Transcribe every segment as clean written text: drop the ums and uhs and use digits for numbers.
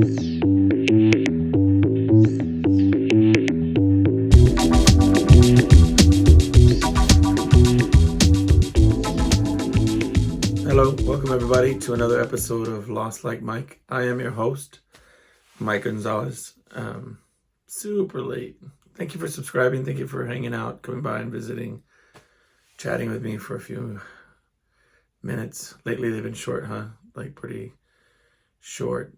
Hello, welcome everybody to another episode of Lost Like Mike. I am your host, Mike Gonzalez. Super late. Thank you for subscribing. Thank you for hanging out, coming by and visiting, chatting with me for a few minutes. Lately they've been short, huh? Like pretty short,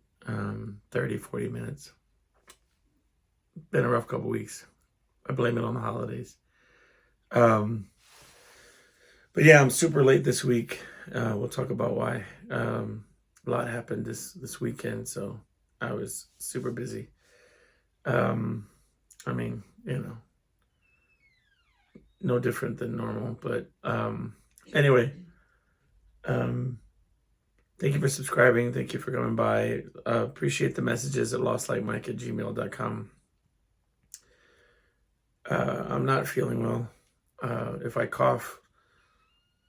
30, 40 minutes. Been a rough couple weeks. I blame it on the holidays. But yeah, I'm super late this week. We'll talk about why. A lot happened this weekend, so I was super busy. I mean, no different than normal. But anyway, thank you for subscribing. Thank you for coming by. Appreciate the messages at lostlikemike@gmail.com. I'm not feeling well. If I cough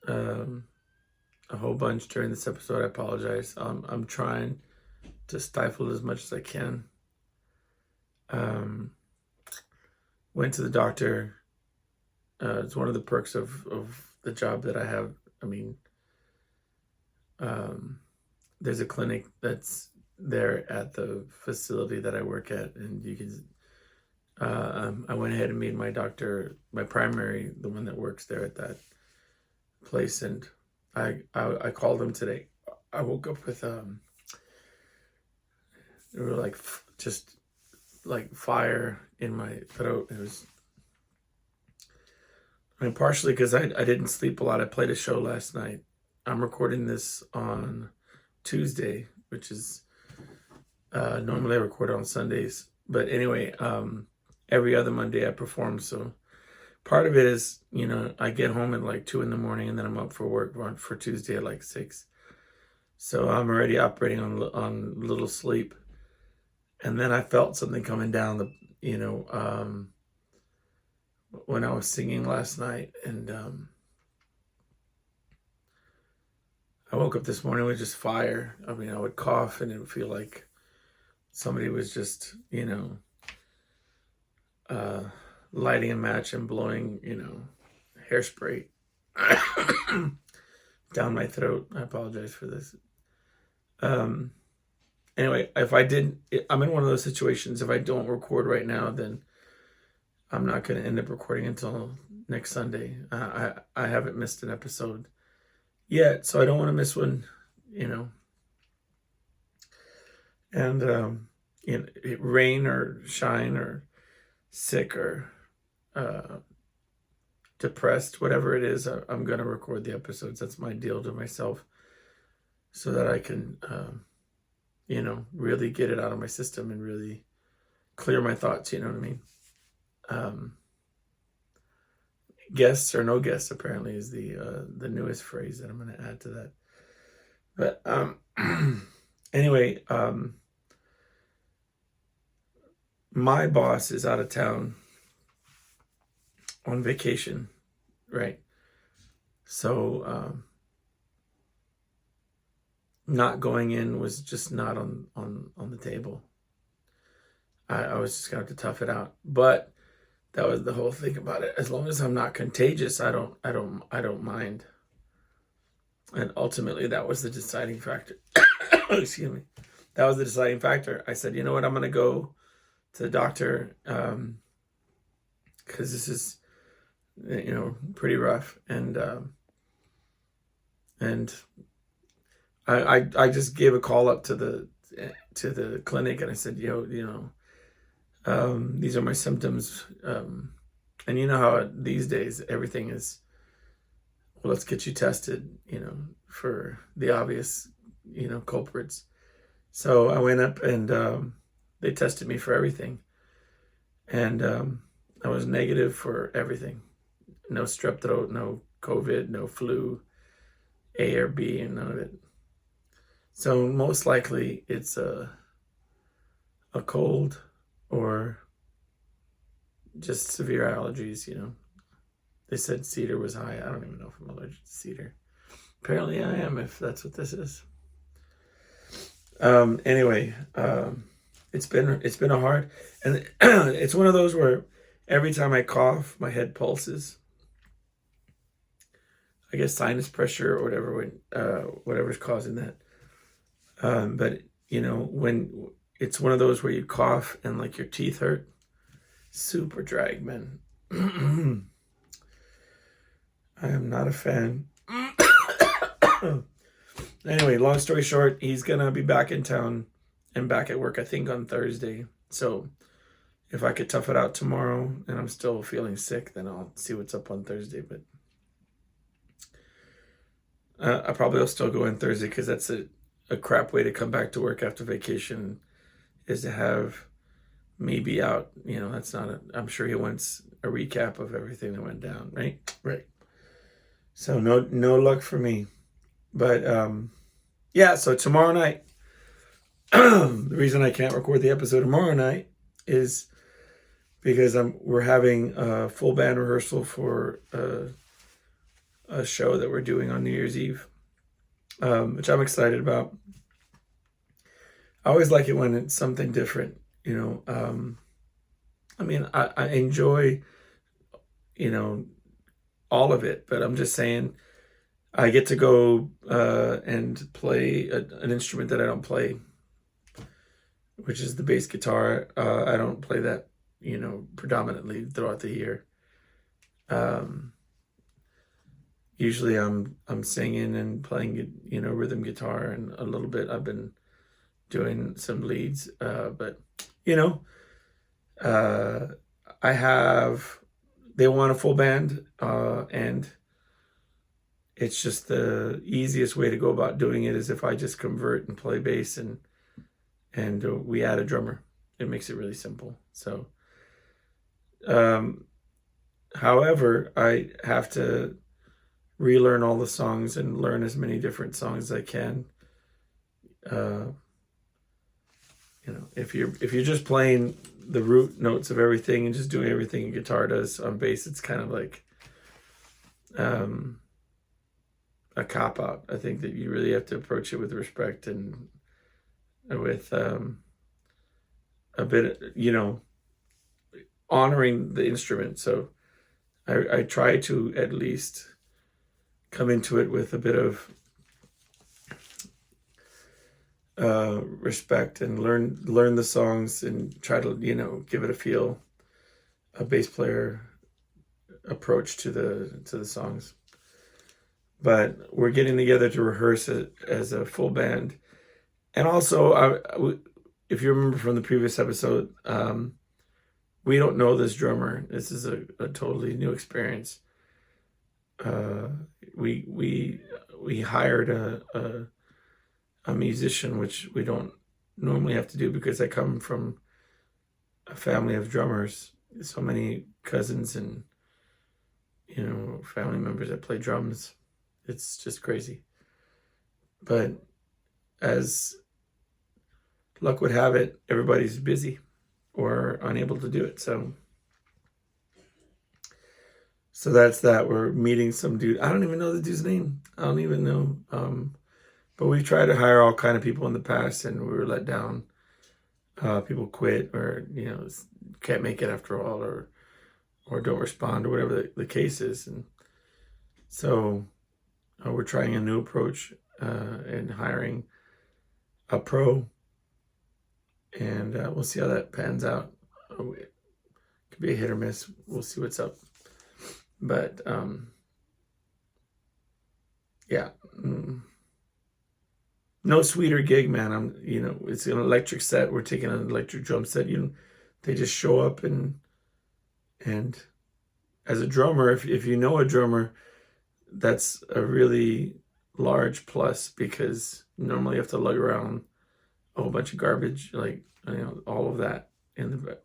a whole bunch during this episode, I apologize. I'm trying to stifle as much as I can. Went to the doctor. It's one of the perks of the job that I have. I mean, there's a clinic that's there at the facility that I work at, and you can. I went ahead and made my doctor, my primary, the one that works there at that place, and I called him today. I woke up with there were like just like fire in my throat. It was, I mean, partially because I didn't sleep a lot. I played a show last night. I'm recording this on Tuesday, which is normally I record on Sundays. But anyway, every other Monday I perform. So part of it is, I get home at like 2 a.m. and then I'm up for work for Tuesday at like 6. So I'm already operating on little sleep. And then I felt something coming down when I was singing last night, and I woke up this morning with just fire. I mean, I would cough and it would feel like somebody was just, lighting a match and blowing, hairspray down my throat. I apologize for this. Anyway, I'm in one of those situations. If I don't record right now, then I'm not going to end up recording until next Sunday. I haven't missed an episode yet, so I don't want to miss one, And, rain or shine or sick or depressed, whatever it is, I'm going to record the episodes. That's my deal to myself, so that I can, really get it out of my system and really clear my thoughts. You know what I mean? Guests or no guests, apparently, is the newest phrase that I'm going to add to that. But anyway, my boss is out of town on vacation, right? So not going in was just not on the table. I was just gonna have to tough it out. But that was the whole thing about it. As long as I'm not contagious, I don't mind. And ultimately, that was the deciding factor. Excuse me. That was the deciding factor. I said, you know what, I'm gonna go to the doctor, because this is, pretty rough. And I just gave a call up to the clinic, and I said, these are my symptoms. And you know how these days everything is, well, let's get you tested, for the obvious, culprits. So I went up and they tested me for everything. And I was negative for everything. No strep throat, no COVID, no flu, A or B, and none of it. So most likely it's a cold or just severe allergies, They said cedar was high. I don't even know if I'm allergic to cedar. Apparently I am, if that's what this is. Anyway, it's been a hard, and it's one of those where every time I cough, my head pulses. I guess sinus pressure or whatever, whatever's causing that. But when it's one of those where you cough and like your teeth hurt, super drag, man. I am not a fan. Anyway, long story short, he's gonna be back in town and back at work, I think, on Thursday. So if I could tough it out tomorrow and I'm still feeling sick, then I'll see what's up on Thursday. But I probably will still go in Thursday because that's a crap way to come back to work after vacation, is to have me be out. That's not I'm sure he wants a recap of everything that went down, right? Right. So no luck for me. But yeah, so tomorrow night, the reason I can't record the episode tomorrow night is because we're having a full band rehearsal for a show that we're doing on New Year's Eve, which I'm excited about. I always like it when it's something different, I mean, I enjoy, all of it, but I'm just saying I get to go and play an instrument that I don't play, which is the bass guitar. I don't play that, predominantly throughout the year. Usually I'm singing and playing, rhythm guitar, and a little bit I've been doing some leads. But they want a full band, and it's just the easiest way to go about doing it is if I just convert and play bass and we add a drummer. It makes it really simple. So, however, I have to relearn all the songs and learn as many different songs as I can. If you're just playing the root notes of everything and just doing everything a guitar does on bass, it's kind of like a cop out. I think that you really have to approach it with respect and with a bit, honoring the instrument. So I try to at least come into it with a bit of respect and learn the songs and try to give it a feel, a bass player approach to the songs. But we're getting together to rehearse it as a full band. And also, if you remember from the previous episode, we don't know this drummer. This is a totally new experience. We hired a musician, which we don't normally have to do because I come from a family of drummers. So many cousins and family members that play drums. It's just crazy. But as luck would have it, everybody's busy or unable to do it. So that's that. We're meeting some dude. I don't even know the dude's name. I don't even know. But we've tried to hire all kind of people in the past, and we were let down. People quit, or can't make it after all, or don't respond, or whatever the case is. And so we're trying a new approach and hiring a pro, and we'll see how that pans out. It could be a hit or miss. We'll see what's up. But yeah. No sweeter gig, man. It's an electric set. We're taking an electric drum set. They just show up and as a drummer, if you know a drummer, that's a really large plus, because normally you have to lug around a whole bunch of garbage, like all of that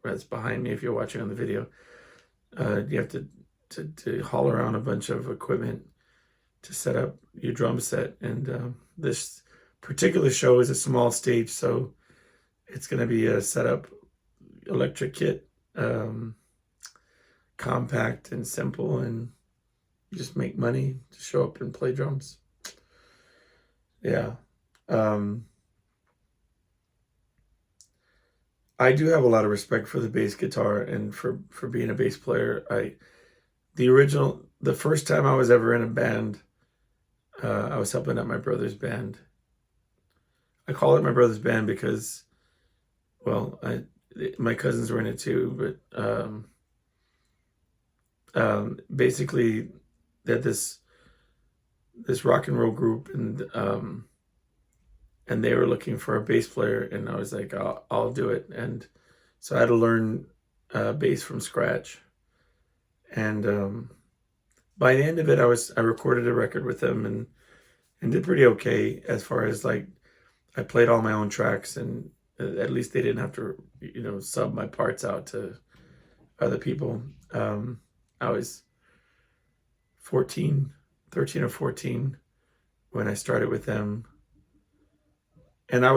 that's behind me. If you're watching on the video, you have to haul around a bunch of equipment to set up your drum set, and this particular show is a small stage, so it's going to be a setup electric kit, compact and simple, and you just make money to show up and play drums. Yeah. I do have a lot of respect for the bass guitar and for being a bass player. The first time I was ever in a band, I was helping out my brother's band. I call it my brother's band because, well, my cousins were in it too, but basically they had this rock and roll group, and they were looking for a bass player, and I was like, I'll do it. And so I had to learn bass from scratch. And by the end of it, I recorded a record with them and did pretty okay as far as like I played all my own tracks, and at least they didn't have to, sub my parts out to other people. I was 13 or 14 when I started with them. And at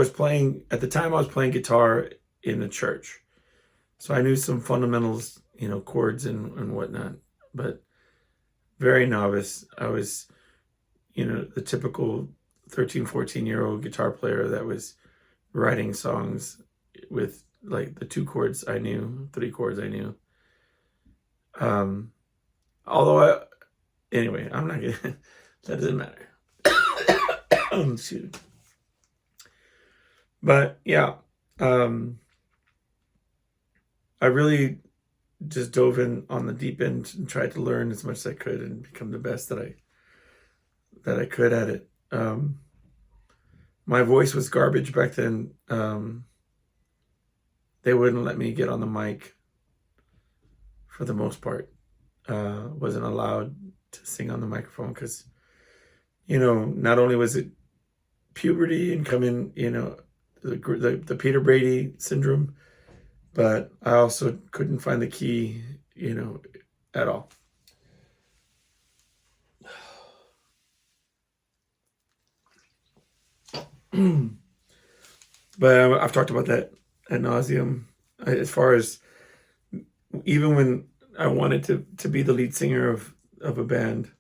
the time I was playing guitar in a church. So I knew some fundamentals, chords and whatnot, but very novice. I was, the typical 13, 14-year-old guitar player that was writing songs with like the 2 chords I knew, 3 chords I knew. Anyway, I'm not gonna, that doesn't matter. Shoot. But yeah, I really just dove in on the deep end and tried to learn as much as I could and become the best that I could at it. My voice was garbage back then. They wouldn't let me get on the mic for the most part. Wasn't allowed to sing on the microphone because, not only was it puberty and coming, the Peter Brady syndrome, but I also couldn't find the key, at all. But I've talked about that ad nauseum. As far as even when I wanted to be the lead singer of a band,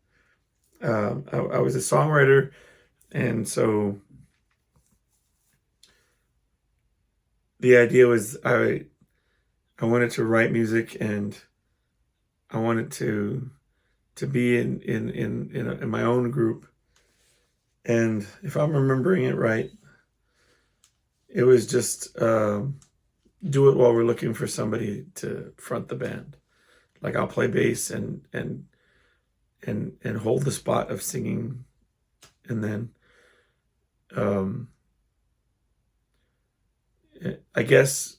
I was a songwriter, and so the idea was I wanted to write music, and I wanted to be in my own group. And if I'm remembering it right, it was just do it while we're looking for somebody to front the band. Like I'll play bass and hold the spot of singing, and then I guess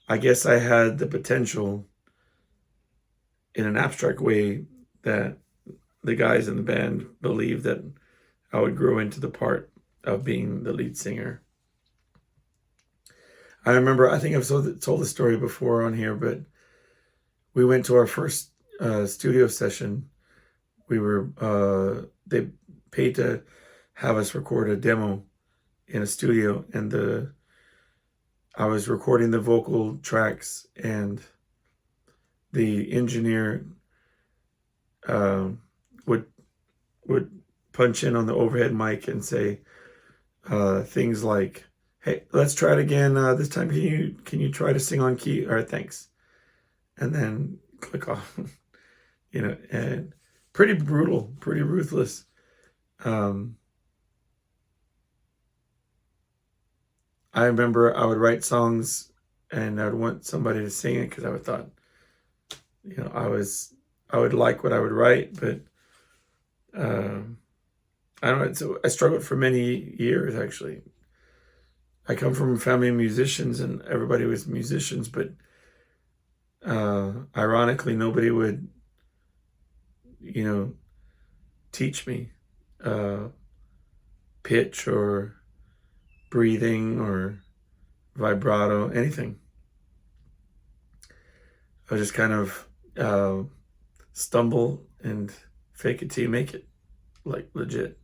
I had the potential in an abstract way that the guys in the band believed that I would grow into the part of being the lead singer. I remember, I think I've told the story before on here, but we went to our first studio session. They paid to have us record a demo in a studio, and I was recording the vocal tracks, and the engineer would punch in on the overhead mic and say things like, "Hey, let's try it again. This time, can you try to sing on key? All right, thanks." And then click off, and pretty brutal, pretty ruthless. I remember I would write songs and I would want somebody to sing it because I would thought, I would like what I would write, but I don't know. So I struggled for many years, actually. I come from a family of musicians, and everybody was musicians, but ironically, nobody would, teach me pitch or breathing or vibrato, anything. I would just kind of stumble and fake it till you make it, like legit.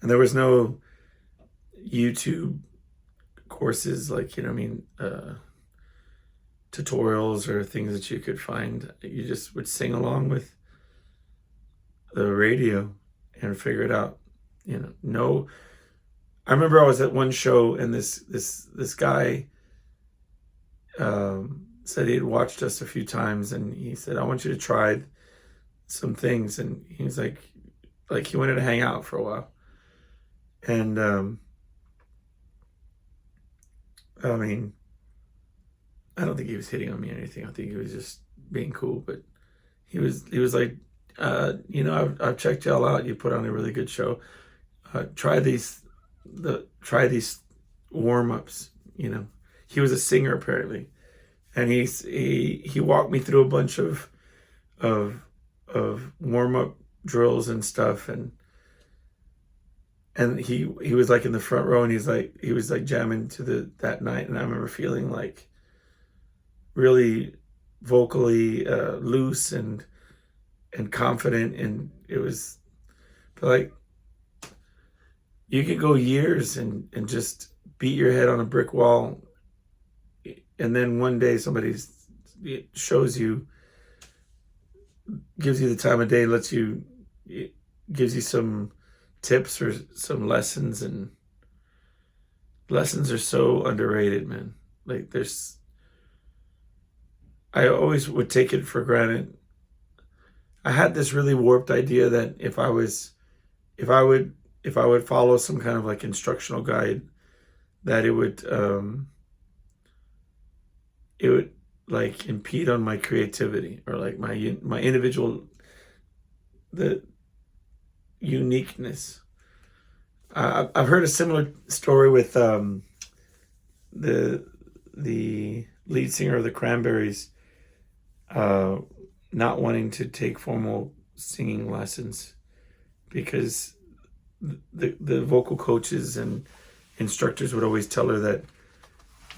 And there was no YouTube courses, like, tutorials or things that you could find. You just would sing along with the radio and figure it out. I remember I was at one show and this guy said he had watched us a few times, and he said, I want you to try some things. And he was like he wanted to hang out for a while. And I mean, I don't think he was hitting on me or anything. I think he was just being cool. But he was like, I've checked y'all out. You put on a really good show. Try these warm-ups. He was a singer apparently, and he walked me through a bunch of warm-up drills and stuff, and he was like in the front row, and he was like jamming to that night, and I remember feeling like really vocally loose and confident, and it was, but like, you could go years and just beat your head on a brick wall, and then one day somebody shows you, gives you the time of day, gives you some tips or some lessons, and lessons are so underrated, man. Like, I always would take it for granted. I had this really warped idea that if I would follow some kind of like instructional guide, that it would like impede on my creativity, or like my individual, the uniqueness. I've heard a similar story with the lead singer of the Cranberries not wanting to take formal singing lessons because the vocal coaches and instructors would always tell her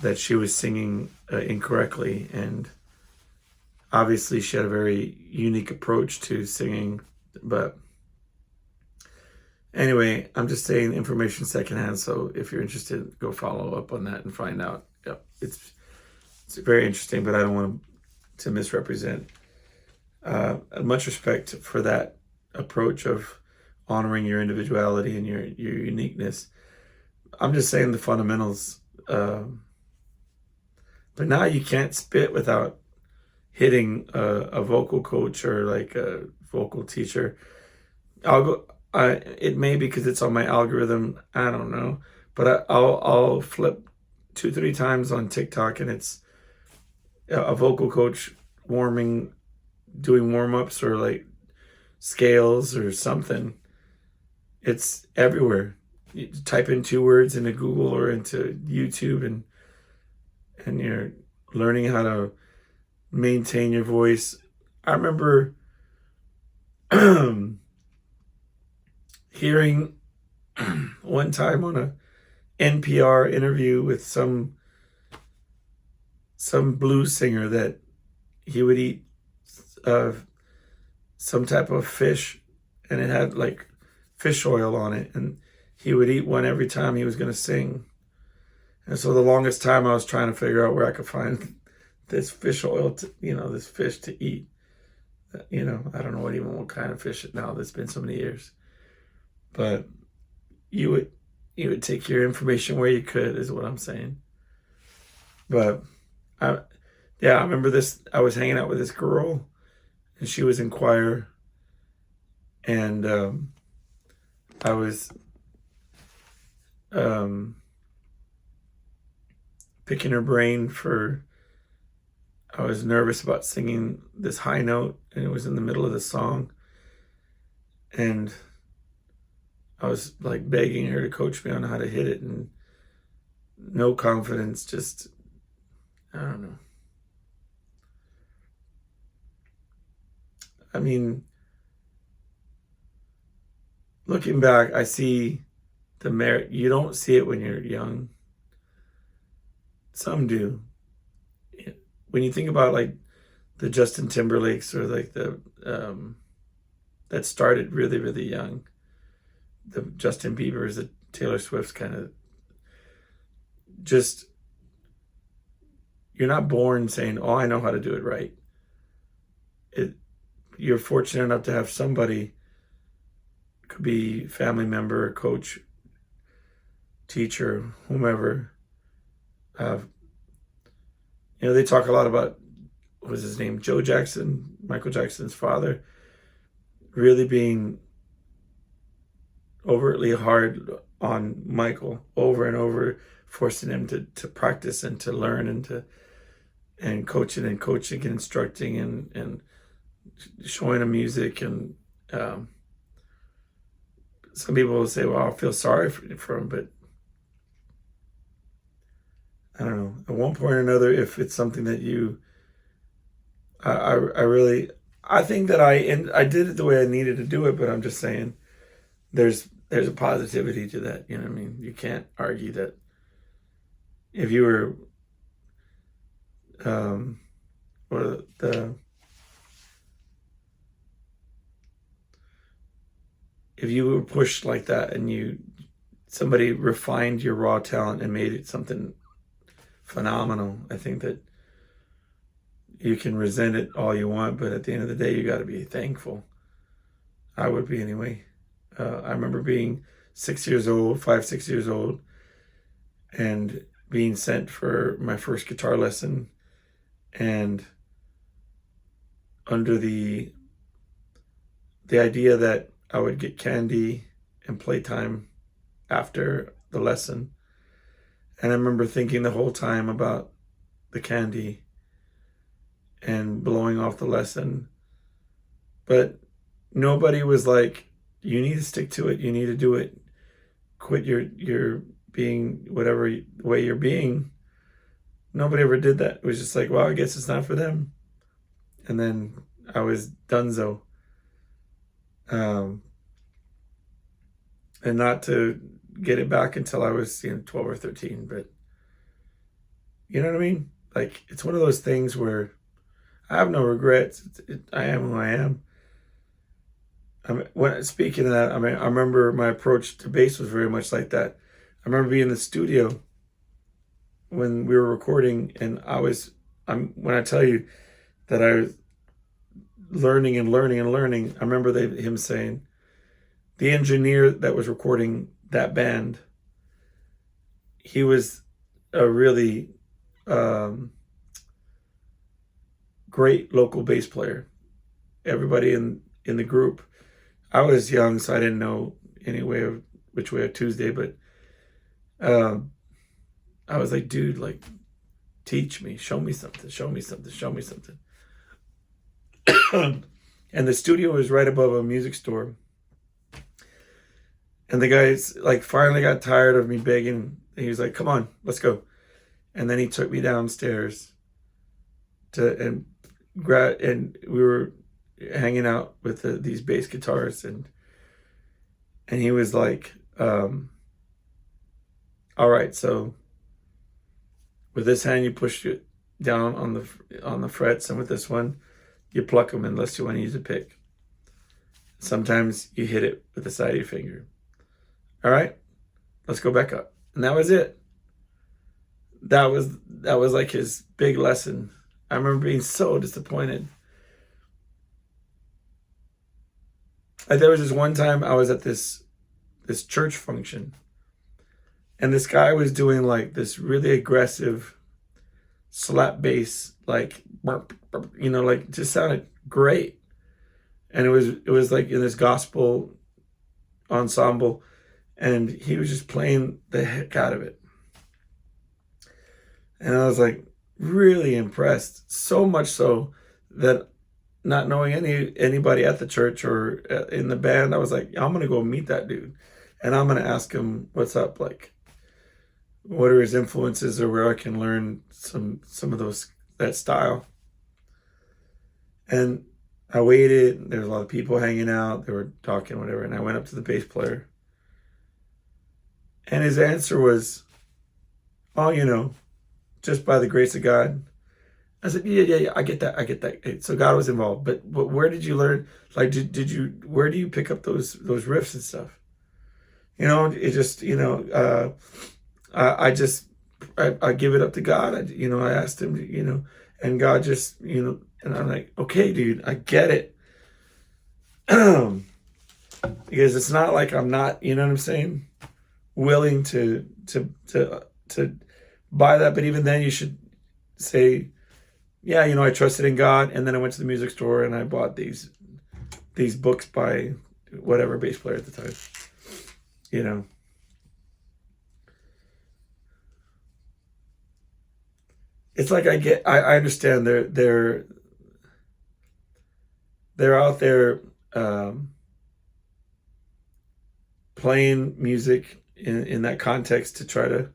that she was singing incorrectly, and obviously she had a very unique approach to singing. But anyway, I'm just saying information secondhand, so if you're interested, go follow up on that and find out. Yep, it's very interesting, but I don't want to misrepresent. Much respect for that approach of honoring your individuality and your uniqueness. I'm just saying the fundamentals. But now you can't spit without hitting a vocal coach or like a vocal teacher. It may be because it's on my algorithm. I don't know, but I'll flip 2-3 times on TikTok, and it's a vocal coach doing warm-ups or like scales or something. It's everywhere. You type in 2 words into Google or into YouTube, and you're learning how to maintain your voice. I remember hearing one time on a NPR interview with some blues singer that he would eat some type of fish, and it had like fish oil on it, and he would eat one every time he was going to sing. And so the longest time I was trying to figure out where I could find this fish oil, this fish to eat. I don't know what kind of fish now. That's been so many years. But you would take your information where you could, is what I'm saying. But I remember this. I was hanging out with this girl, and she was in choir, and I was picking her brain I was nervous about singing this high note, and it was in the middle of the song, and I was like begging her to coach me on how to hit it, and no confidence, just, I don't know. I mean, looking back, I see the merit. You don't see it when you're young. Some do. When you think about like the Justin Timberlakes, or like the that started really, really young, the Justin Biebers, the Taylor Swifts, kind of, just, you're not born saying, oh, I know how to do it right. You're fortunate enough to have somebody, could be family member or coach, teacher, whomever, uh, they talk a lot about, what was his name, Joe Jackson, Michael Jackson's father, really being overtly hard on Michael over and over, forcing him to practice and to learn and coaching and instructing and showing him music. And some people will say, well, I feel sorry for him, but I don't know. At one point or another, if it's something that I think that I did it the way I needed to do it, but I'm just saying there's a positivity to that. You know what I mean? You can't argue that if you were if you were pushed like that and somebody refined your raw talent and made it something phenomenal, I think that you can resent it all you want, but at the end of the day, you got to be thankful. I would be anyway. I remember being 6 years old, 5, 6 years old, and being sent for my first guitar lesson, and under the idea that I would get candy and playtime after the lesson. And I remember thinking the whole time about the candy and blowing off the lesson. But nobody was like, you need to stick to it. You need to do it. Quit your being whatever way you're being. Nobody ever did that. It was just like, well, I guess it's not for them. And then I was donezo. And not to get it back until I was 12 or 13. But you know what I mean? Like, it's one of those things where I have no regrets. I am who I am. Speaking of that, I remember my approach to bass was very much like that. I remember being in the studio when we were recording, and when I tell you that I was learning and learning and learning, I remember him saying, the engineer that was recording that band, he was a really great local bass player. Everybody in the group, I was young, so I didn't know which way of Tuesday, but I was like, dude, like, teach me, show me something. And the studio was right above a music store. And the guys like finally got tired of me begging. He was like, come on, let's go. And then he took me downstairs and we were hanging out with these bass guitars, and he was like, all right, so with this hand you push it down on the frets, and with this one you pluck them unless you want to use a pick. Sometimes you hit it with the side of your finger. All right, let's go back up. And that was it. That was like his big lesson. I remember being so disappointed. Like, there was this one time I was at this church function, and this guy was doing like this really aggressive slap bass, like, like, just sounded great. And it was like in this gospel ensemble, and he was just playing the heck out of it. And I was like really impressed, so much so that, not knowing anybody at the church or in the band, I was like, I'm gonna go meet that dude, and I'm gonna ask him what's up, like, what are his influences, or where I can learn some of that style. And I waited. There was a lot of people hanging out. They were talking, whatever. And I went up to the bass player, and his answer was, "Oh, just by the grace of God." I said, yeah, I get that. So God was involved, but where did you learn? Like, where do you pick up those riffs and stuff? It just, I give it up to God. I asked him, and God just, and I'm like, okay, dude, I get it. Because it's not like I'm not, you know what I'm saying? willing to buy that. But even then, you should say, yeah, I trusted in God, and then I went to the music store and I bought these books by whatever bass player at the time. It's like I understand they're out there playing music in that context to try to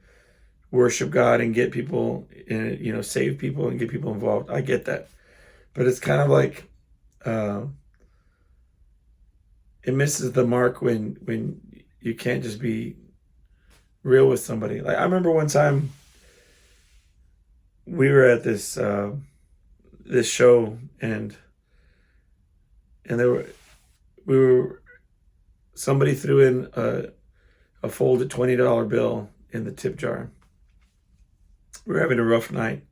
worship God and get people, save people and get people involved. I get that, but it's kind of like it misses the mark when you can't just be real with somebody. Like I remember one time we were at this show, and somebody threw in a folded $20 bill in the tip jar. We were having a rough night.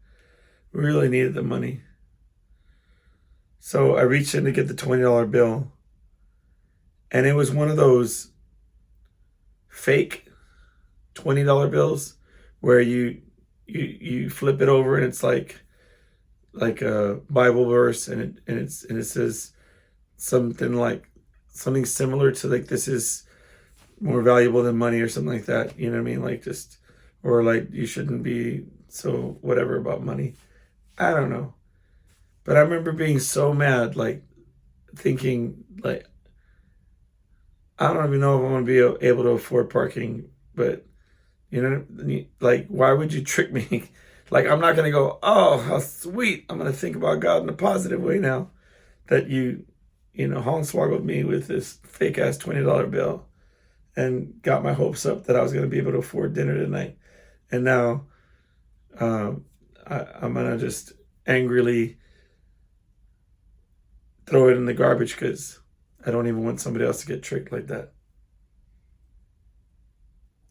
We really needed the money. So I reached in to get the $20 bill, and it was one of those fake $20 bills where you flip it over and it's like a Bible verse, and it says something similar to like, this is more valuable than money or something like that. You know what I mean? Like or like you shouldn't be so whatever about money. I don't know. But I remember being so mad, like thinking like, I don't even know if I'm going to be able to afford parking, but like, why would you trick me? Like, I'm not going to go, oh, how sweet. I'm going to think about God in a positive way now that you hornswoggled me with this fake ass $20 bill and got my hopes up that I was going to be able to afford dinner tonight. And now I'm going to just angrily throw it in the garbage because I don't even want somebody else to get tricked like that.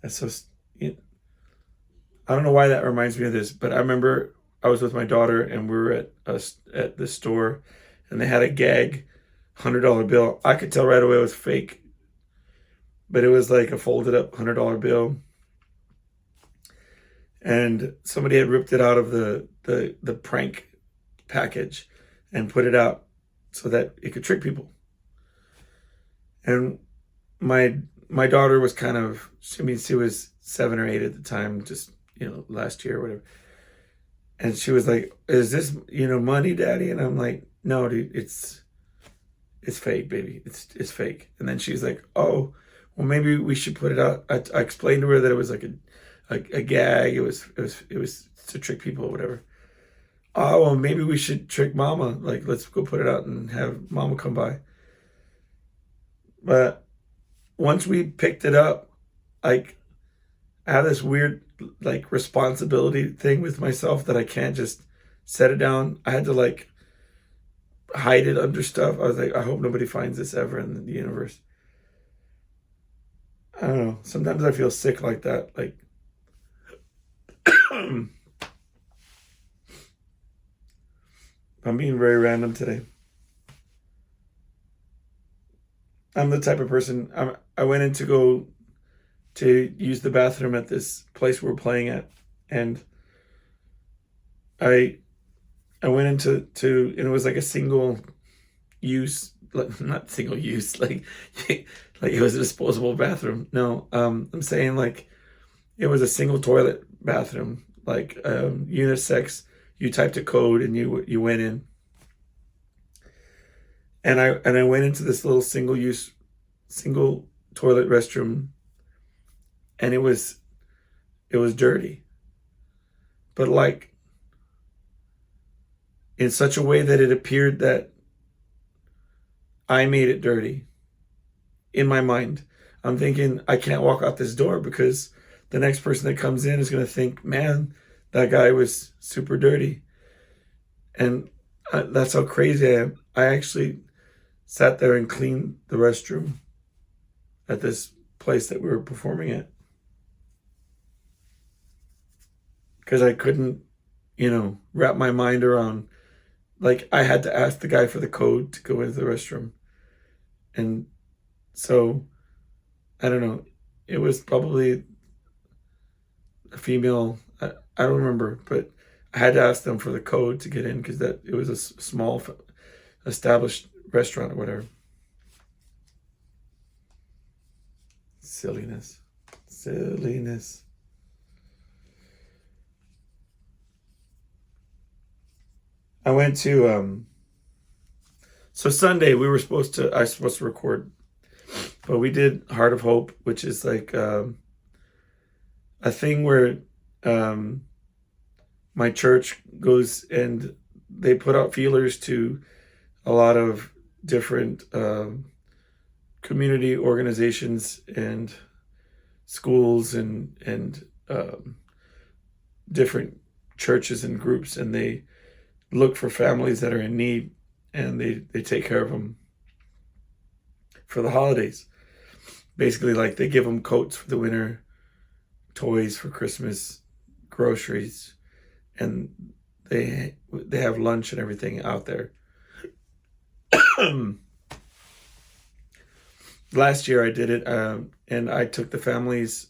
That's so... I don't know why that reminds me of this, but I remember I was with my daughter and we were at the store, and they had a gag $100 bill. I could tell right away it was fake, but it was like a folded up $100 bill, and somebody had ripped it out of the prank package and put it out so that it could trick people. And my daughter was she was 7 or 8 at the time, just last year or whatever. And she was like, is this, money, Daddy? And I'm like, no, dude, it's fake, baby. It's fake. And then she's like, oh, well, maybe we should put it out. I explained to her that it was like a gag. It was to trick people or whatever. Oh, well, maybe we should trick Mama. Like, let's go put it out and have Mama come by. But once we picked it up, like, I have this weird like responsibility thing with myself that I can't just set it down. I had to like hide it under stuff. I was like, I hope nobody finds this ever in the universe. I don't know. Sometimes I feel sick like that. Like, I'm being very random today. I'm the type of person, I went in to use the bathroom at this place we're playing at, and I went into and it was like a single use, not single use, like like it was a disposable bathroom. No, I'm saying like it was a single toilet bathroom, like unisex. You typed a code and you went in, and I went into this little single toilet restroom. And it was dirty, but like in such a way that it appeared that I made it dirty. In my mind, I'm thinking I can't walk out this door because the next person that comes in is going to think, man, that guy was super dirty. And that's how crazy I am. I actually sat there and cleaned the restroom at this place that we were performing at. Because I couldn't, wrap my mind around, like, I had to ask the guy for the code to go into the restroom. And so, I don't know, it was probably a female. I don't remember, but I had to ask them for the code to get in because it was a small established restaurant or whatever. Silliness. I went to so Sunday I was supposed to record, but we did Heart of Hope, which is like a thing where my church goes and they put out feelers to a lot of different community organizations and schools and different churches and groups, and they look for families that are in need, and they take care of them for the holidays. Basically, like they give them coats for the winter, toys for Christmas, groceries, and they have lunch and everything out there. Last year I did it, and I took the families.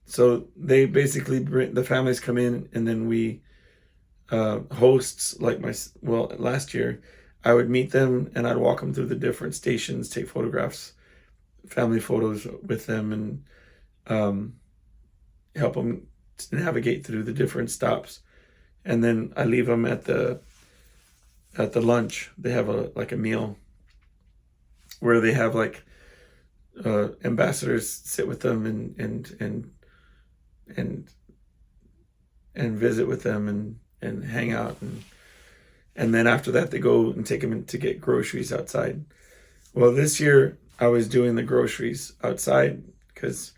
So they basically the families come in, and then we hosts like last year I would meet them and I'd walk them through the different stations, take photographs, family photos with them, and help them navigate through the different stops. And then I leave them at the lunch. They have a meal where they have like ambassadors sit with them and visit with them and hang out, and then after that they go and take them in to get groceries outside. Well, this year I was doing the groceries outside because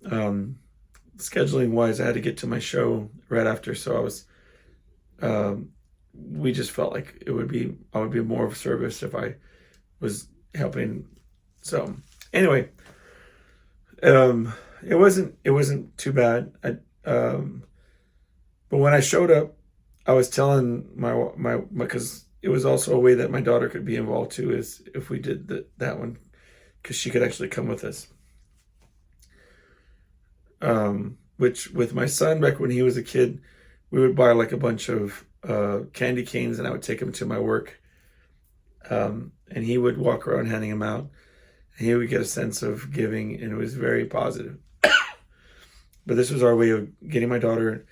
scheduling wise I had to get to my show right after, so I was we just felt like I would be more of a service if I was helping. So anyway, it wasn't too bad. But when I showed up, I was telling my because it was also a way that my daughter could be involved too, is if we did that one, because she could actually come with us. Which with my son back when he was a kid, we would buy like a bunch of candy canes, and I would take him to my work, and he would walk around handing them out, and he would get a sense of giving, and it was very positive. But this was our way of getting my daughter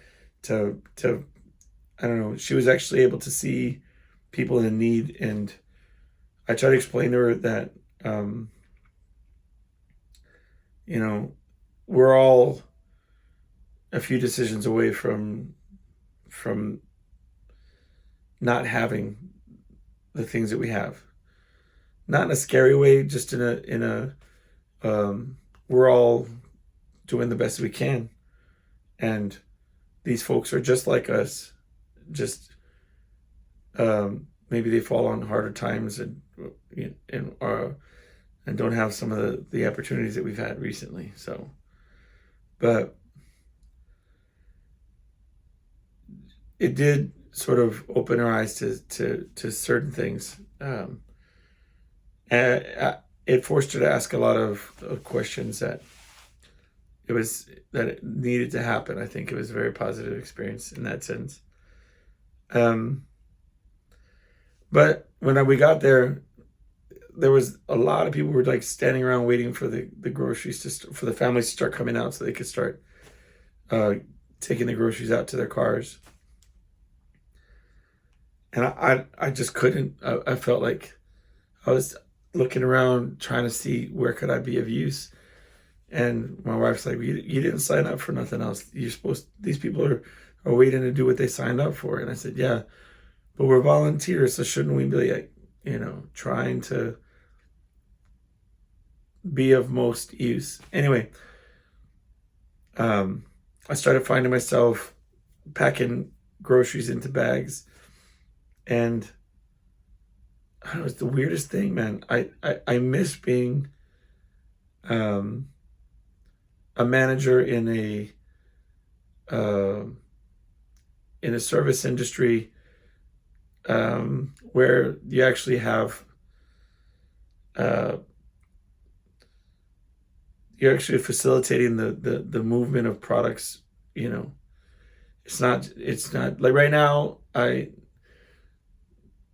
to I don't know, she was actually able to see people in need, and I tried to explain to her that we're all a few decisions away from not having the things that we have. Not in a scary way, just in a we're all doing the best we can, and these folks are just like us, just maybe they fall on harder times and don't have some of the opportunities that we've had recently. So, but it did sort of open our eyes to certain things. And it forced her to ask a lot of questions that it needed to happen. I think it was a very positive experience in that sense. But when we got there was a lot of people who were like standing around waiting for the groceries for the families to start coming out so they could start taking the groceries out to their cars. And I just couldn't. I felt like I was looking around trying to see where could I be of use. And my wife's like, you didn't sign up for nothing else. These people are waiting to do what they signed up for. And I said, yeah, but we're volunteers, so shouldn't we be like, trying to be of most use? Anyway, I started finding myself packing groceries into bags, and it was the weirdest thing, man. I miss being a manager in a service industry where you actually have you're actually facilitating the movement of products. It's not like right now.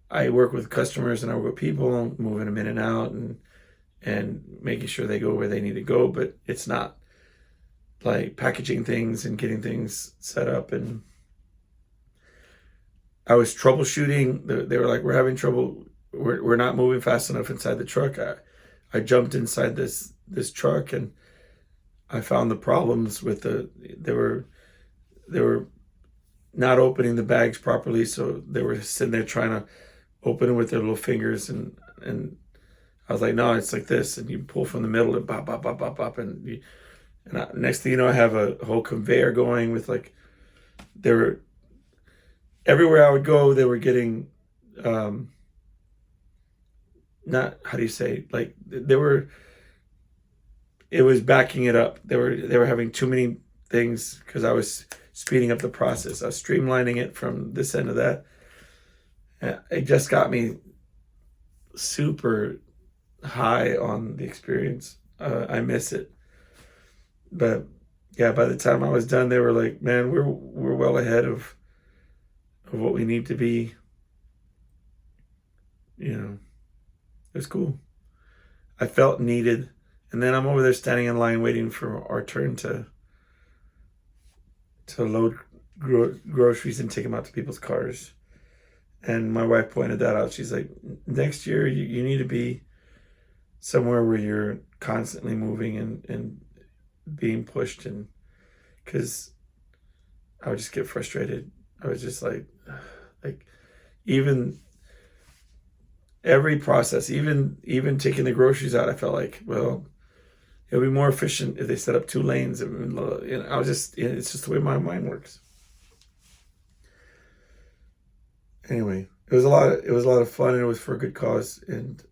I work with customers and I work with people, moving them in and out and making sure they go where they need to go. But it's not like packaging things and getting things set up. And I was troubleshooting. They were like, "We're having trouble. We're not moving fast enough inside the truck." I jumped inside this truck and I found the problems with they were not opening the bags properly, so they were sitting there trying to open it with their little fingers, and I was like, "No, it's like this," and you pull from the middle and bop bop bop bop bop, next thing you know, I have a whole conveyor going with like they were everywhere I would go, they were getting not, how do you say, like it was backing it up. They were having too many things because I was speeding up the process. I was streamlining it from this end to that. It just got me super high on the experience. I miss it. But yeah, by the time I was done, they were like, "Man, we're well ahead of what we need to be." It was cool. I felt needed. And then I'm over there standing in line waiting for our turn to load groceries and take them out to people's cars. And my wife pointed that out. She's like, "Next year you need to be somewhere where you're constantly moving and being pushed." And because I would just get frustrated. I was just like even every process, even taking the groceries out, I felt like, well, it'll be more efficient if they set up 2 lanes. I was just, it's just the way my mind works. Anyway, it was a lot of fun, and it was for a good cause. And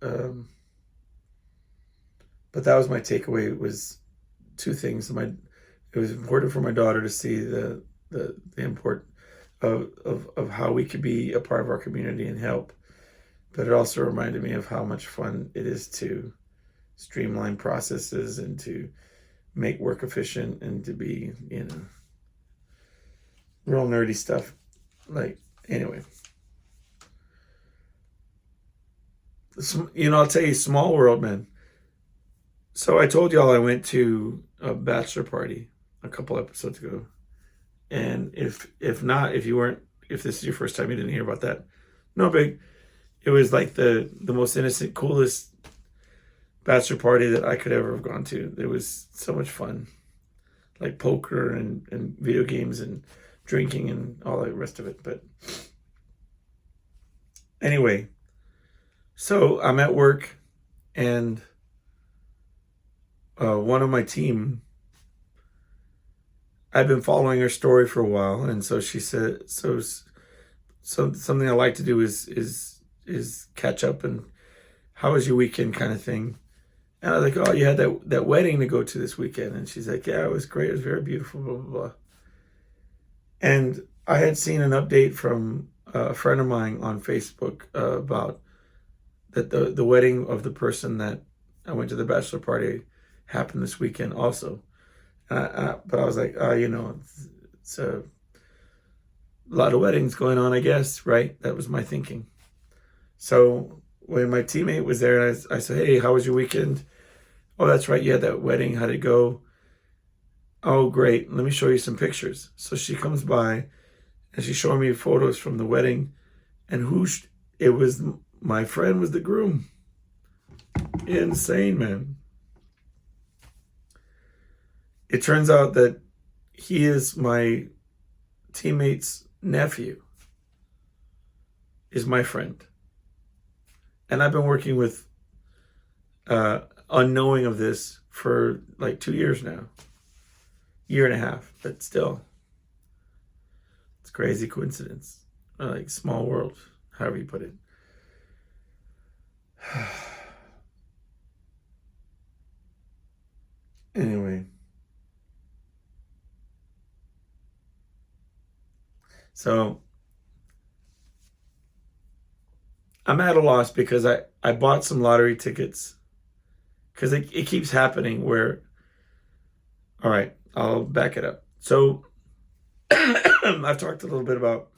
but that was my takeaway. It was 2 things. It was important for my daughter to see the import of how we could be a part of our community and help. But it also reminded me of how much fun it is to streamline processes and to make work efficient and to be, real nerdy stuff. Like, anyway. I'll tell you, small world, man. So I told y'all I went to a bachelor party a couple episodes ago. And if this is your first time, you didn't hear about that, no big. It was like the most innocent, coolest bachelor party that I could ever have gone to. It was so much fun. Like poker and video games and drinking and all the rest of it. But anyway, so I'm at work and one of my team, I've been following her story for a while, and so she said, so something I like to do is catch up and how was your weekend kind of thing. And I was like, "Oh, you had that wedding to go to this weekend?" And she's like, "Yeah, it was great. It was very beautiful, blah, blah, blah." And I had seen an update from a friend of mine on Facebook about that the wedding of the person that I went to the bachelor party happened this weekend also. But I was like, it's a lot of weddings going on, I guess, right? That was my thinking. So when my teammate was there, and I said, "Hey, how was your weekend?" "Oh, that's right, you had that wedding. How'd it go?" "Oh, great. Let me show you some pictures." So she comes by and she's showing me photos from the wedding, and it was my friend was the groom. Insane, man. It turns out that he is my teammate's nephew, is my friend. And I've been working with, unknowing of this for like 2 years now. 1.5 years, but still. It's crazy coincidence. Like small world, however you put it. Anyway. So I'm at a loss because I bought some lottery tickets because it keeps happening where All right, I'll back it up. So I've talked a little bit about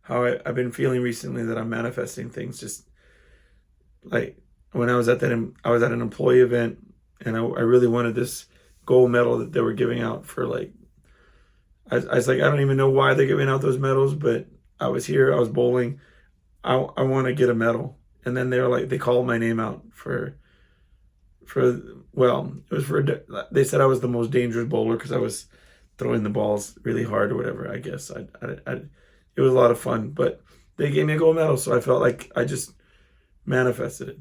how I've been feeling recently that I'm manifesting things. Just like when I was at I was at an employee event, and I really wanted this gold medal that they were giving out for like. I was like, I don't even know why they're giving out those medals, but I was here, I was bowling. I want to get a medal, and then they were like, they called my name out for well, it was for, they said I was the most dangerous bowler because I was throwing the balls really hard or whatever. I guess it was a lot of fun, but they gave me a gold medal, so I felt like I just manifested it.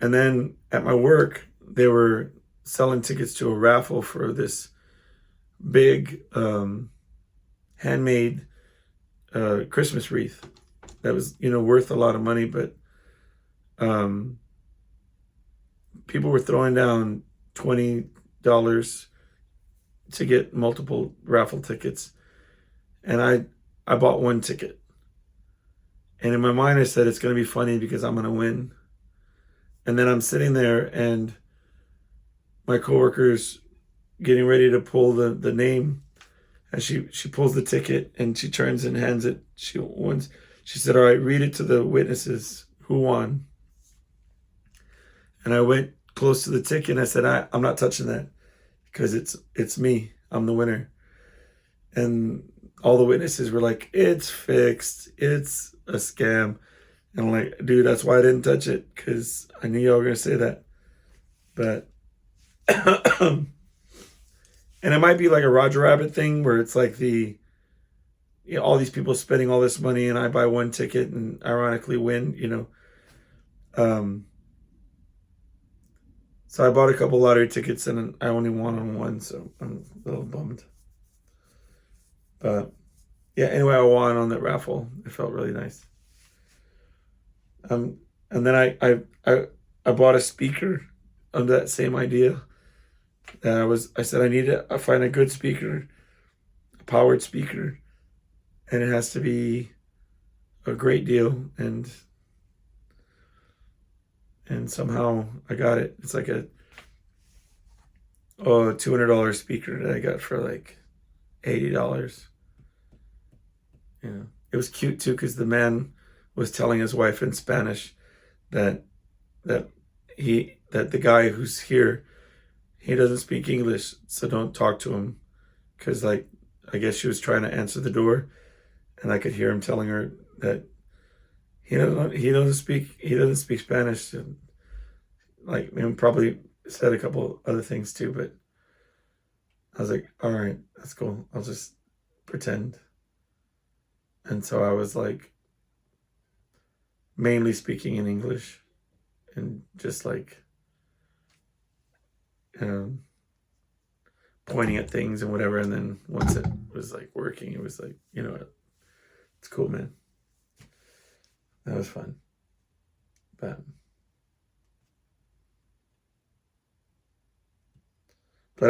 And then at my work, they were selling tickets to a raffle for this big handmade Christmas wreath that was, worth a lot of money, but people were throwing down $20 to get multiple raffle tickets, and I bought one ticket. And in my mind, I said, it's going to be funny because I'm going to win. And then I'm sitting there, and my coworker's getting ready to pull the name, and she pulls the ticket, and she turns and hands it. She said, all right, read it to the witnesses who won. And I went close to the ticket, and I said, I'm not touching that because it's me. I'm the winner. And all the witnesses were like, it's fixed. It's a scam. And I'm like, dude, that's why I didn't touch it, because I knew y'all were going to say that. But, and it might be like a Roger Rabbit thing where it's like all these people spending all this money and I buy one ticket and ironically win, So I bought a couple lottery tickets and I only won on one, so I'm a little bummed. But yeah, anyway, I won on that raffle. It felt really nice. And then I bought a speaker under that same idea. And I said I need to find a good speaker, a powered speaker, and it has to be a great deal. And somehow I got it. It's like a $200 speaker that I got for like $80. It was cute too because the man was telling his wife in Spanish that the guy who's here, he doesn't speak English, so don't talk to him, because like I guess she was trying to answer the door, and I could hear him telling her that he doesn't speak Spanish, and like probably said a couple other things too, but I was like, all right, that's cool. I'll just pretend. And so I was like mainly speaking in English and just like pointing at things and whatever. And then once it was like working, it was like, it's cool, man. That was fun. But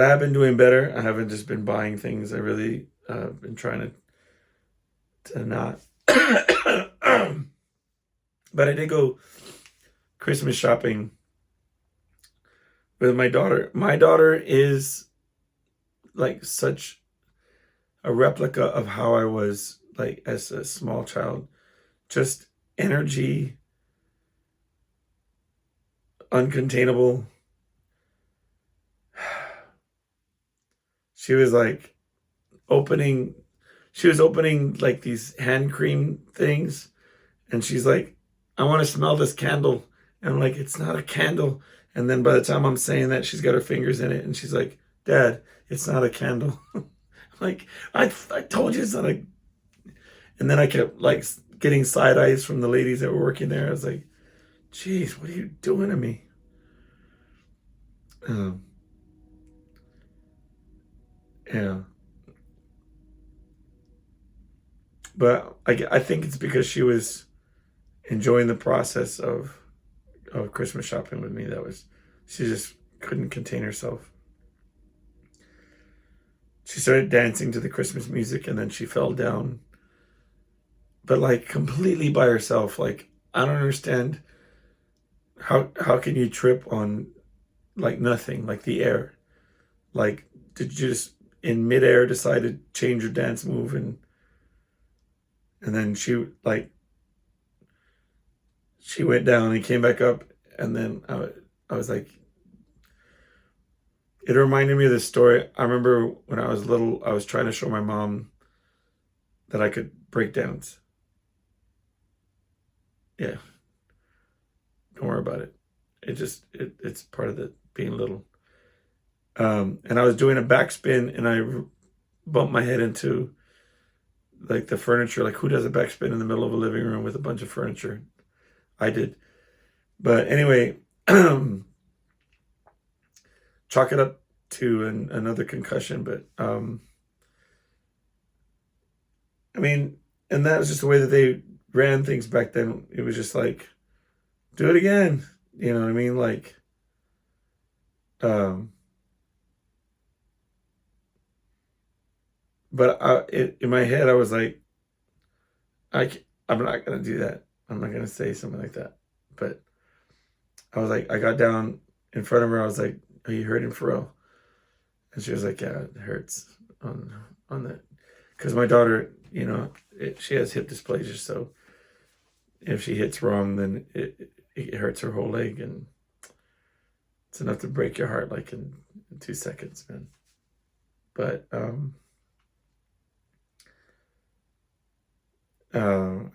I have been doing better. I haven't just been buying things. I really been trying to not. But I did go Christmas shopping with my daughter. My daughter is like such a replica of how I was like as a small child. Just energy, uncontainable. She was opening like these hand cream things, and she's like, I want to smell this candle. And I'm like, it's not a candle. And then by the time I'm saying that, she's got her fingers in it, and she's like, Dad, it's not a candle. I'm like, I told you it's not a. And then I kept like getting side eyes from the ladies that were working there. I was like, geez, what are you doing to me? Yeah. But I think it's because she was enjoying the process of Christmas shopping with me. She just couldn't contain herself. She started dancing to the Christmas music, and then she fell down. But like completely by herself. Like, I don't understand how can you trip on like nothing, like the air. Like, did you just in midair decide to change your dance move, and then she went down and came back up, and then I was like, it reminded me of this story. I remember when I was little, I was trying to show my mom that I could break dance. Yeah, don't worry about it. It's part of the being little. And I was doing a backspin, and I bumped my head into like the furniture. Like, who does a backspin in the middle of a living room with a bunch of furniture? I did. But anyway, chalk it up to another concussion. But I mean, and that was just the way that they ran things back then. It was just like, do it again. You know what I mean? Like, but in my head, I was like, I'm not going to do that. I'm not going to say something like that. But I was like, I got down in front of her. I was like, are you hurting for real? And she was like, yeah, it hurts on that. Because my daughter, you know, she has hip dysplasia. So if she hits wrong, then it hurts her whole leg. And it's enough to break your heart like in 2 seconds, man. But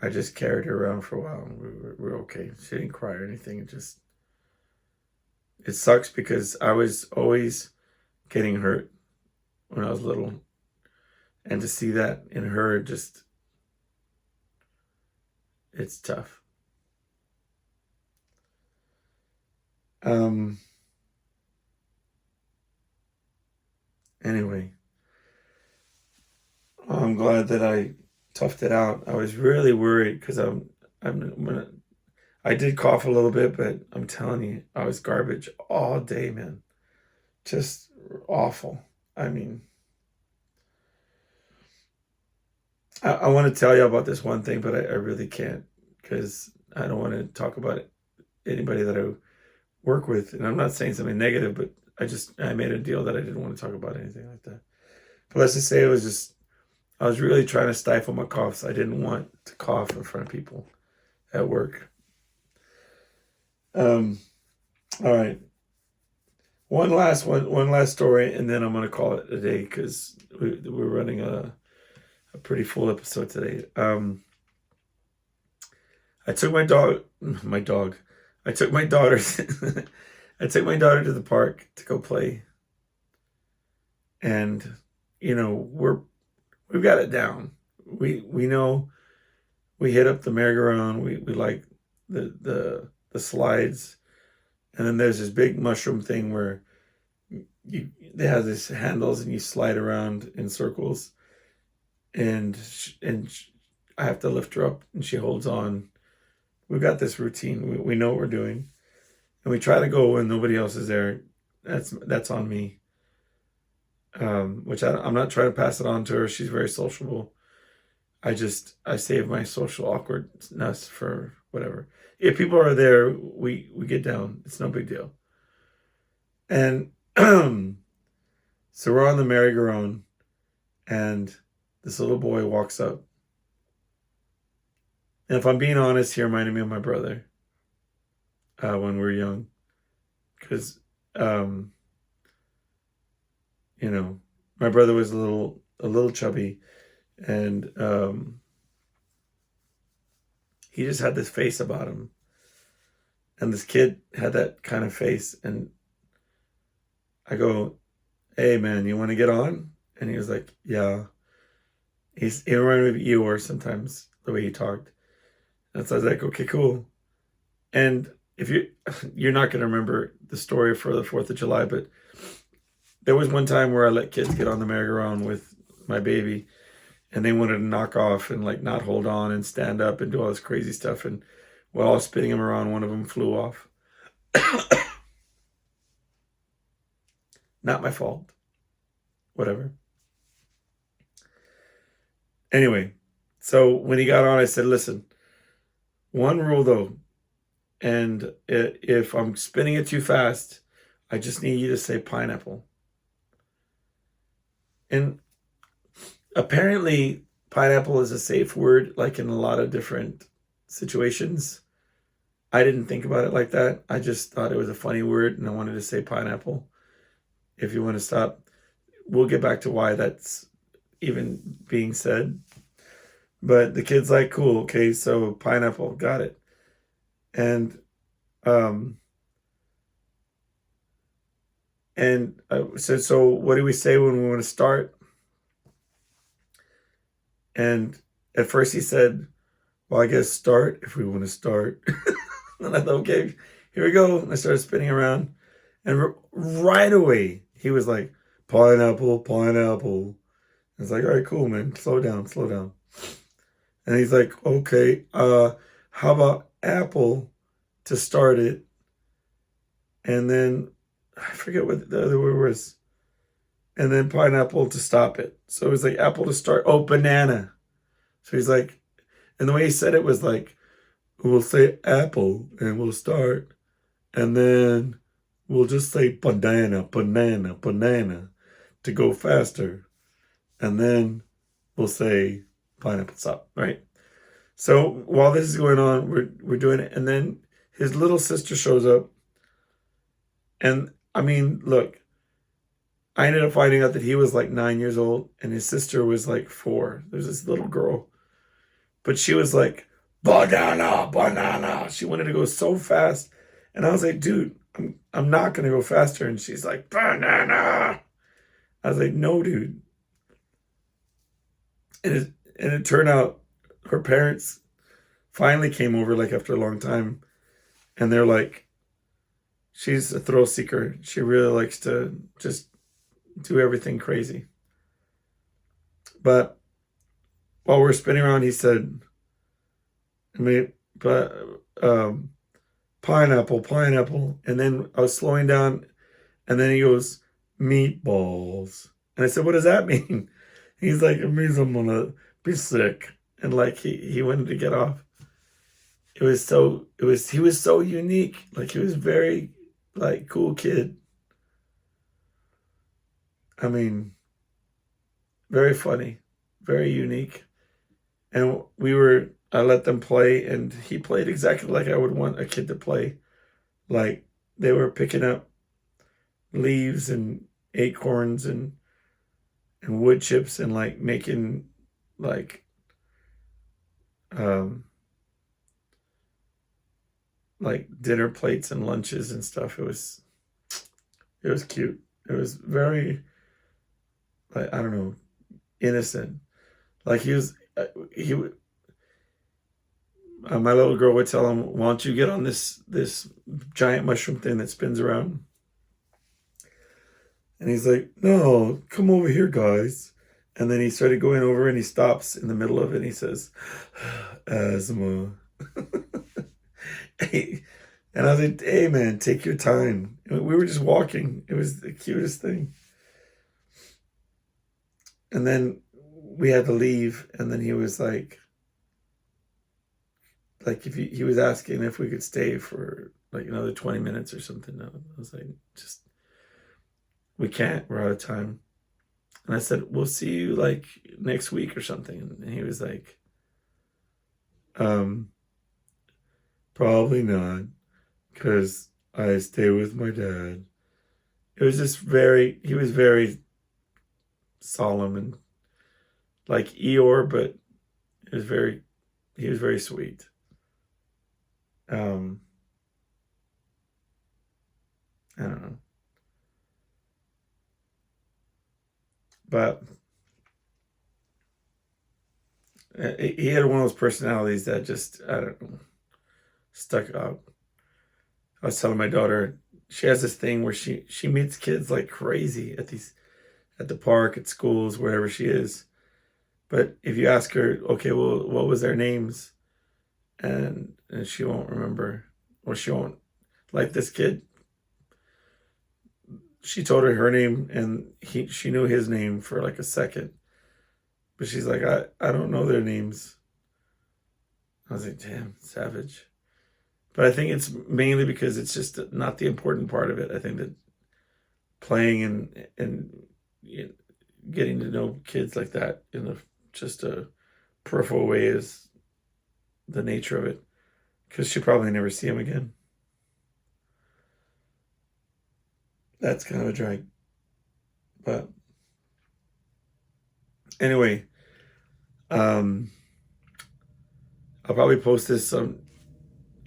I just carried her around for a while, and we were okay. She didn't cry or anything. It sucks because I was always getting hurt when I was little, and to see that in her, it's tough. Anyway, I'm glad that I toughed it out. I was really worried because I did cough a little bit, but I'm telling you, I was garbage all day, man. Just awful. I mean, I want to tell you about this one thing, but I really can't, because I don't want to talk about anybody that I work with. And I'm not saying something negative, but I made a deal that I didn't want to talk about anything like that. But let's just say I was really trying to stifle my coughs. I didn't want to cough in front of people at work. All right. One last story, and then I'm going to call it a day, because we're running a pretty full episode today. I took my daughter I took my daughter to the park to go play. And, you know, we've got it down. We know we hit up the merry-go-round. We like the slides. And then there's this big mushroom thing where they have these handles and you slide around in circles. And I have to lift her up, and she holds on. We've got this routine. We know what we're doing, and we try to go when nobody else is there. That's on me. Which I'm not trying to pass it on to her. She's very sociable. I save my social awkwardness for whatever. If people are there, we get down. It's no big deal. And so we're on the merry-go-round, and this little boy walks up. And if I'm being honest, he reminded me of my brother when we were young. Because, you know, my brother was a little chubby, and he just had this face about him. And this kid had that kind of face. And I go, hey, man, you want to get on? And he was like, yeah. He reminded me of Eeyore sometimes, the way he talked. And so I was like, okay, cool. And if you're not going to remember the story for the 4th of July, but there was one time where I let kids get on the merry-go-round with my baby, and they wanted to knock off and like not hold on and stand up and do all this crazy stuff. And while I was spinning them around, one of them flew off. Not my fault. Whatever. Anyway, so when he got on, I said, listen, one rule though, and if I'm spinning it too fast, I just need you to say pineapple. And apparently pineapple is a safe word, like in a lot of different situations. I didn't think about it like that. I just thought it was a funny word and I wanted to say pineapple. If you want to stop, we'll get back to why that's even being said. But the kid's like, cool, okay, so pineapple, got it. And um so what do we say when we want to start? And at first he said, well, I guess start if we want to start. And I thought, okay, here we go. And I started spinning around. And right away, he was like, pineapple, pineapple. I was like, all right, cool, man. Slow down, slow down. And he's like, okay, how about apple to start it? And then I forget what the other word was. And then pineapple to stop it. So it was like apple to start. Oh, banana. So he's like, and the way he said it was like, we'll say apple and we'll start. And then we'll just say banana, banana, banana to go faster. And then we'll say pineapple stop, right? So while this is going on, we're doing it. And then his little sister shows up. And I mean, look, I ended up finding out that he was like 9 years old and his sister was like 4. There's this little girl. But she was like, banana, banana. She wanted to go so fast. And I was like, dude, I'm not going to go faster. And she's like, banana. I was like, no, dude. And it turned out her parents finally came over like after a long time. And they're like, she's a thrill seeker. She really likes to just do everything crazy. But while we're spinning around, he said, pineapple, pineapple. And then I was slowing down, and then he goes, meatballs. And I said, what does that mean? He's like, it means I'm gonna be sick. And like he wanted to get off. He was so unique. Like he was very like cool kid. I mean, very funny, very unique. And I let them play, and he played exactly like I would want a kid to play. Like they were picking up leaves and acorns and wood chips and like making like dinner plates and lunches and stuff. It was cute. It was very, like, I don't know, innocent. Like my little girl would tell him, why don't you get on this giant mushroom thing that spins around? And he's like, no, come over here, guys. And then he started going over and he stops in the middle of it and he says, asthma. And I was like, hey, man, take your time. We were just walking. It was the cutest thing. And then we had to leave. And then he was like if he was asking if we could stay for like another 20 minutes or something. I was like, we can't. We're out of time. And I said, we'll see you like next week or something. And he was like, probably not, because I stay with my dad. It was just he was very solemn and like Eeyore, but he was very sweet. I don't know. But he had one of those personalities that just, I don't know, stuck out. I was telling my daughter, she has this thing where she meets kids like crazy at the park, at schools, wherever she is. But if you ask her, okay, well, what was their names? And she won't remember, or she won't, like this kid. She told her name, and she knew his name for like a second. But she's like, I don't know their names. I was like, damn, savage. But I think it's mainly because it's just not the important part of it. I think that playing and getting to know kids like that in just a peripheral way is the nature of it, because she'll probably never see him again. That's kind of a drag. But anyway, I'll probably post this I'll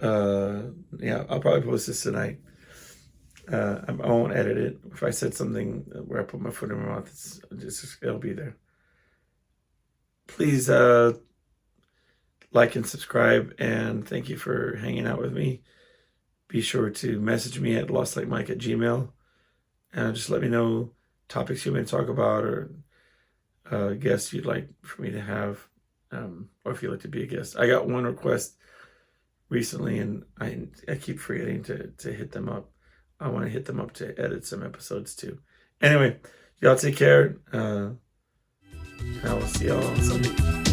probably post this tonight. I won't edit it. If I said something where I put my foot in my mouth, it'll be there. Please like and subscribe, and thank you for hanging out with me. Be sure to message me at lostlikemike@gmail.com, and just let me know topics you want to talk about, or guests you'd like for me to have, or if you'd like to be a guest. I got one request recently, and I keep forgetting to hit them up. I want to hit them up to edit some episodes too. Anyway, y'all take care. I will see y'all on Sunday.